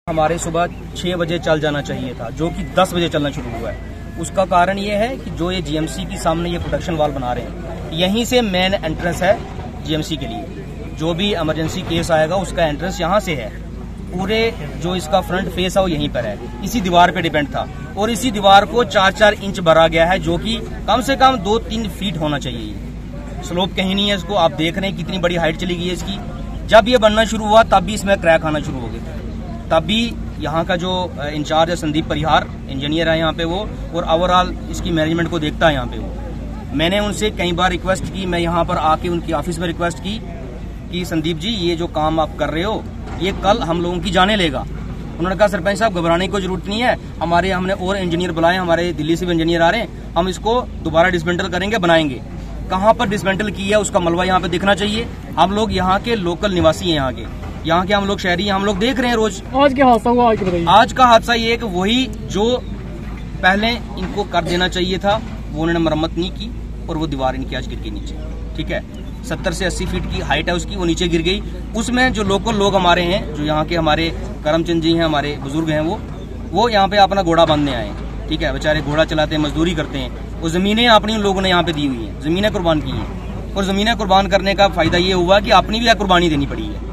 हमारे सुबह 6 बजे चल जाना चाहिए था, जो कि 10 बजे चलना शुरू हुआ है। उसका कारण ये है कि जो ये जीएमसी के सामने ये प्रोटेक्शन वाल बना रहे हैं, यहीं से मेन एंट्रेंस है जीएमसी के लिए। जो भी इमरजेंसी केस आएगा उसका एंट्रेंस यहाँ से है। पूरे जो इसका फ्रंट फेस है वो यहीं पर है, इसी दीवार पे डिपेंड था। और इसी दीवार को 4-4 इंच भरा गया है, जो कि कम से कम 2-3 फीट होना चाहिए। स्लोप कहीं नहीं है, इसको आप देख रहे हैं कितनी बड़ी हाइट चली गई है इसकी। जब ये बनना शुरू हुआ तब भी इसमें क्रैक आना शुरू हो गए। तभी यहाँ का जो इंचार्ज है संदीप परिहार, इंजीनियर है यहाँ पे वो, और ओवरऑल इसकी मैनेजमेंट को देखता है यहाँ पे वो। मैंने उनसे कई बार रिक्वेस्ट की, मैं यहाँ पर आके उनकी ऑफिस में रिक्वेस्ट की कि संदीप जी ये जो काम आप कर रहे हो ये कल हम लोगों की जाने लेगा। उन्होंने कहा सरपंच साहब घबराने की कोई जरूरत नहीं है, हमने और इंजीनियर बुलाए, हमारे दिल्ली से भी इंजीनियर आ रहे हैं, हम इसको दोबारा डिसमेंटल करेंगे, बनाएंगे। कहाँ पर डिसमेंटल किया है उसका मलबा यहाँ पे दिखना चाहिए। हम लोग यहाँ के लोकल निवासी हैं, यहाँ के हम लोग शहरी हैं, हम लोग देख रहे हैं रोज। आज क्या हादसा हुआ आज बताइए। आज का हादसा ये है कि वही जो पहले इनको कर देना चाहिए था वो उन्होंने मरम्मत नहीं की और वो दीवार इनकी आज गिर गई नीचे। ठीक है, 70 से 80 फीट की हाइट है उसकी, वो नीचे गिर गई। उसमें जो लोकल लोग हमारे हैं, जो यहाँ के हमारे करमचंद जी हैं, हमारे बुजुर्ग हैं, वो यहाँ पे अपना घोड़ा बांधने आए हैं। ठीक है, बेचारे घोड़ा चलाते हैं, मजदूरी करते हैं। वो जमीनें अपनी उन लोगों ने यहाँ पे दी हुई है, जमीनें कुर्बान की हैं। और जमीनें कुर्बान करने का फायदा ये हुआ कि अपनी भी कुर्बानी देनी पड़ी है।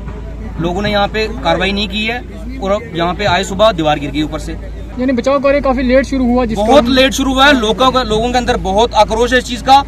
लोगों ने यहाँ पे कार्रवाई नहीं की है और यहाँ पे आए सुबह दीवार गिर गई ऊपर से। यानी बचाव कार्य काफी लेट शुरू हुआ, बहुत लेट शुरू हुआ है। लोगों के अंदर बहुत आक्रोश है इस चीज का।